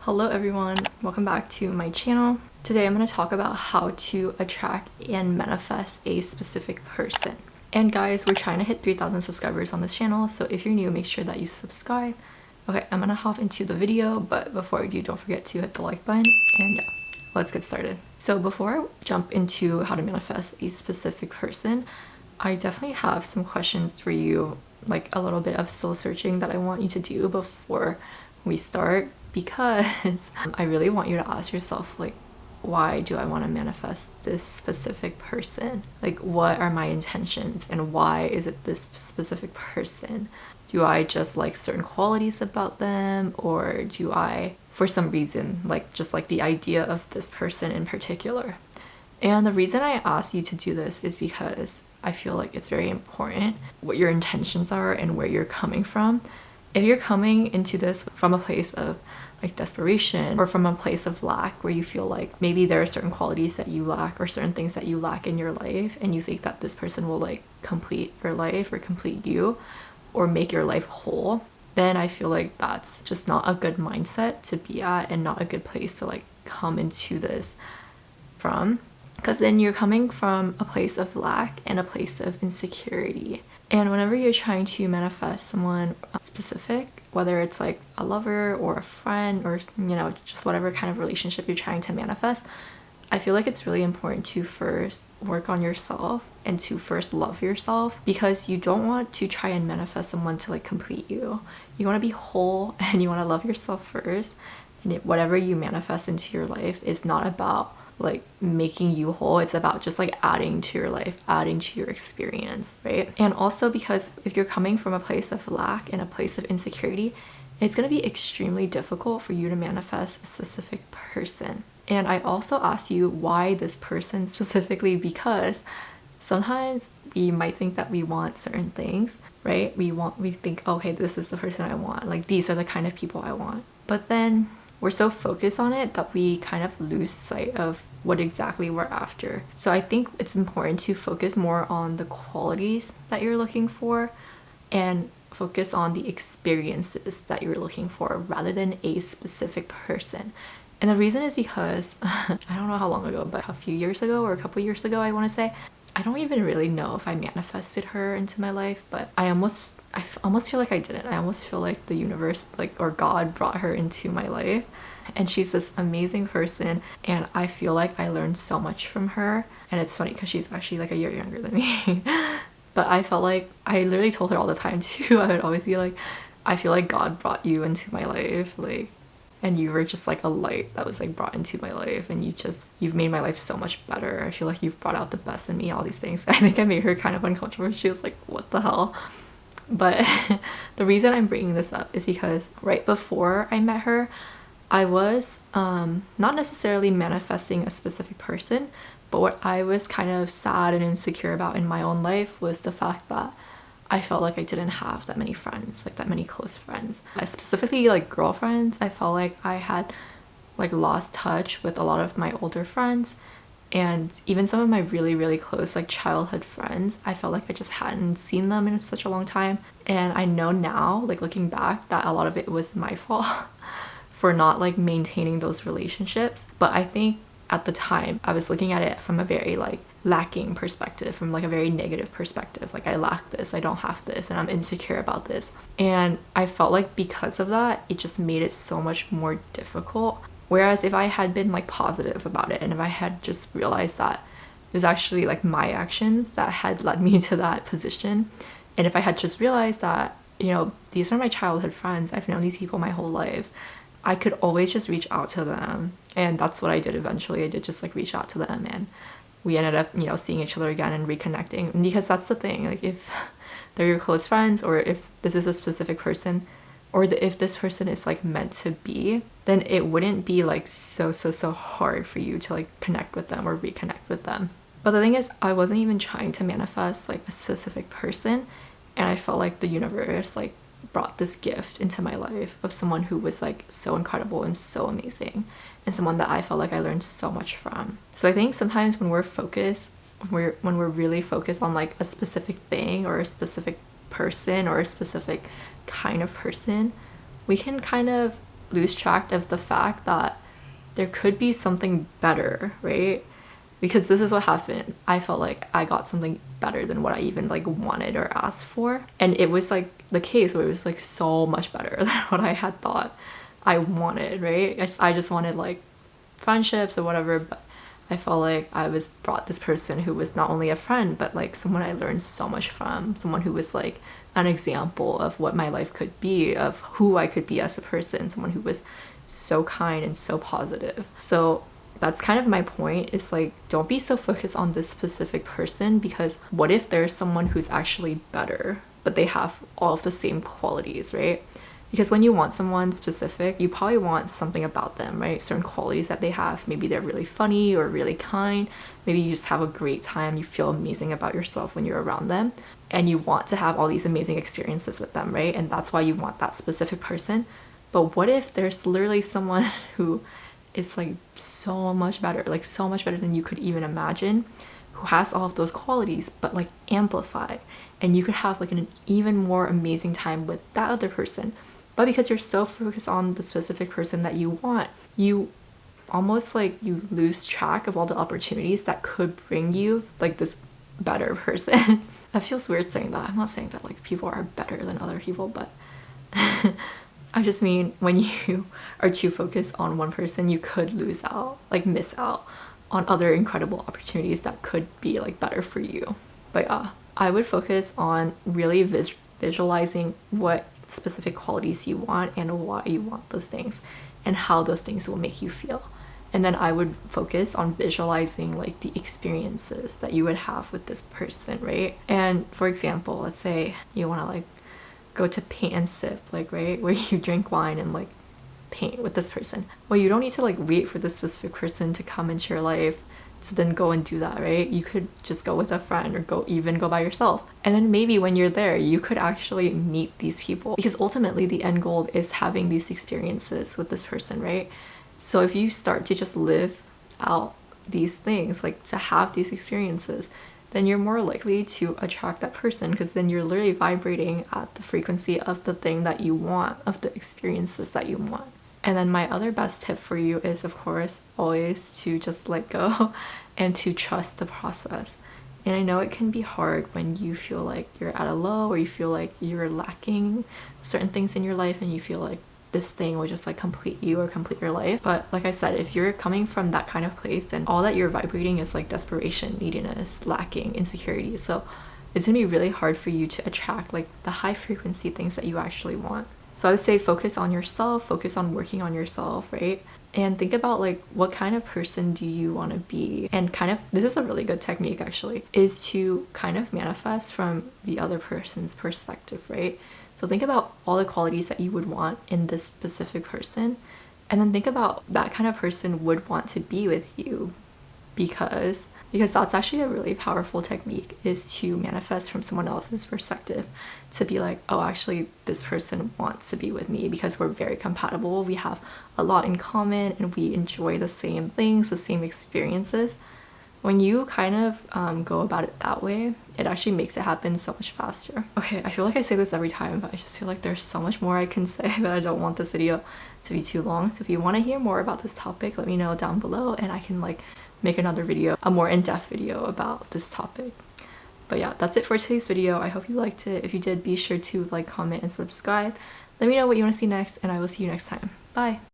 Hello everyone, welcome back to my channel. Today I'm going to talk about how to attract and manifest a specific person. And guys, we're trying to hit 3,000 subscribers on this channel, so if you're new, make sure that you subscribe. Okay, I'm going to hop into the video, but before I do, don't forget to hit the like button, and yeah, let's get started. So before I jump into how to manifest a specific person, I definitely have some questions for you, like a little bit of soul searching that I want you to do before we start, because I really want you to ask yourself, like, why do I want to manifest this specific person? Like, what are my intentions and why is it this specific person? Do I just like certain qualities about them, or do I, for some reason, like just like the idea of this person in particular? And the reason I ask you to do this is because I feel like it's very important what your intentions are and where you're coming from. If you're coming into this from a place of like desperation or from a place of lack, where you feel like maybe there are certain qualities that you lack or certain things that you lack in your life, and you think that this person will like complete your life or complete you or make your life whole, then I feel like that's just not a good mindset to be at and not a good place to like come into this from, because then you're coming from a place of lack and a place of insecurity. And whenever you're trying to manifest someone specific, whether it's like a lover or a friend or, you know, just whatever kind of relationship you're trying to manifest, I feel like it's really important to first work on yourself and to first love yourself, because you don't want to try and manifest someone to like complete you. You want to be whole and you want to love yourself first. And whatever you manifest into your life is not about like making you whole, it's about just like adding to your life, adding to your experience, right? And also because if you're coming from a place of lack and a place of insecurity, it's going to be extremely difficult for you to manifest a specific person. And I also ask you why this person specifically, because sometimes we might think that we want certain things, right? We think, okay, this is the person I want, like these are the kind of people I want, but then we're so focused on it that we kind of lose sight of what exactly we're after. So I think it's important to focus more on the qualities that you're looking for and focus on the experiences that you're looking for rather than a specific person. And the reason is because I don't know how long ago, but a few years ago or a couple years ago, I want to say, I don't even really know if I manifested her into my life, but I almost feel like I didn't. I almost feel like the universe, like, or God brought her into my life, and she's this amazing person, and I feel like I learned so much from her. And it's funny because she's actually like a year younger than me. But I felt like, I literally told her all the time too, I would always be like, I feel like God brought you into my life, like, and you were just like a light that was like brought into my life, and you've made my life so much better. I feel like you've brought out the best in me, all these things. I think I made her kind of uncomfortable. She was like, what the hell? But the reason I'm bringing this up is because right before I met her, I was not necessarily manifesting a specific person, but what I was kind of sad and insecure about in my own life was the fact that I felt like I didn't have that many friends, like that many close friends. Specifically like girlfriends, I felt like I had like lost touch with a lot of my older friends. And even some of my really, really close like childhood friends, I felt like I just hadn't seen them in such a long time. And I know now, like looking back, that a lot of it was my fault for not like maintaining those relationships. But I think at the time I was looking at it from a very like lacking perspective, from like a very negative perspective. Like, I lack this, I don't have this, and I'm insecure about this. And I felt like because of that, it just made it so much more difficult. Whereas if I had been like positive about it, and if I had just realized that it was actually like my actions that had led me to that position, and if I had just realized that, you know, these are my childhood friends, I've known these people my whole lives, I could always just reach out to them. And that's what I did eventually. I did just like reach out to them, and we ended up, you know, seeing each other again and reconnecting. Because that's the thing, like, if they're your close friends, or if this is a specific person, or if this person is like meant to be, then it wouldn't be like so hard for you to like connect with them or reconnect with them. But the thing is, I wasn't even trying to manifest like a specific person, and I felt like the universe like brought this gift into my life of someone who was like so incredible and so amazing, and someone that I felt like I learned so much from. So I think sometimes when we're focused, when we're really focused on like a specific thing or a specific person or a specific kind of person, we can kind of lose track of the fact that there could be something better, right? Because this is what happened. I felt like I got something better than what I even like wanted or asked for. And it was like the case where it was like so much better than what I had thought I wanted, right? I just wanted like friendships or whatever, but I felt like I was brought this person who was not only a friend, but like someone I learned so much from, someone who was like an example of what my life could be, of who I could be as a person, someone who was so kind and so positive. So that's kind of my point, is like, don't be so focused on this specific person, because what if there's someone who's actually better, but they have all of the same qualities, right? Because when you want someone specific, you probably want something about them, right? Certain qualities that they have. Maybe they're really funny or really kind. Maybe you just have a great time. You feel amazing about yourself when you're around them. And you want to have all these amazing experiences with them, right? And that's why you want that specific person. But what if there's literally someone who is like so much better, like so much better than you could even imagine, who has all of those qualities, but like amplified. And you could have like an even more amazing time with that other person. But because you're so focused on the specific person that you want, you almost like you lose track of all the opportunities that could bring you like this better person. That feels weird saying that. I'm not saying that like people are better than other people, but I just mean when you are too focused on one person, you could lose out, like miss out on other incredible opportunities that could be like better for you. But yeah, I would focus on really visualizing what specific qualities you want and why you want those things and how those things will make you feel. And then I would focus on visualizing like the experiences that you would have with this person, right? And for example, let's say you want to like go to paint and sip, like, right, where you drink wine and like paint with this person. Well, you don't need to like wait for this specific person to come into your life to then go and do that, right? You could just go with a friend or go by yourself. And then maybe when you're there, you could actually meet these people, because ultimately the end goal is having these experiences with this person, right? So if you start to just live out these things, like to have these experiences, then you're more likely to attract that person, because then you're literally vibrating at the frequency of the thing that you want, of the experiences that you want. And then my other best tip for you is, of course, always to just let go and to trust the process. And I know it can be hard when you feel like you're at a low, or you feel like you're lacking certain things in your life and you feel like this thing will just like complete you or complete your life. But like I said, if you're coming from that kind of place, then all that you're vibrating is like desperation, neediness, lacking, insecurity. So it's gonna be really hard for you to attract like the high frequency things that you actually want. So I would say focus on yourself, focus on working on yourself, right? And think about like, what kind of person do you want to be? And kind of, this is a really good technique actually, is to kind of manifest from the other person's perspective, right? So think about all the qualities that you would want in this specific person, and then think about that kind of person would want to be with you, because that's actually a really powerful technique, is to manifest from someone else's perspective, to be like, oh, actually this person wants to be with me because we're very compatible, we have a lot in common, and we enjoy the same things, the same experiences. When you kind of go about it that way, it actually makes it happen so much faster. Okay, I feel like I say this every time, but I just feel like there's so much more I can say, but I don't want this video to be too long. So if you want to hear more about this topic, let me know down below and I can like make another video, a more in-depth video about this topic. But yeah, that's it for today's video. I hope you liked it. If you did, be sure to like, comment, and subscribe. Let me know what you want to see next, and I will see you next time. Bye!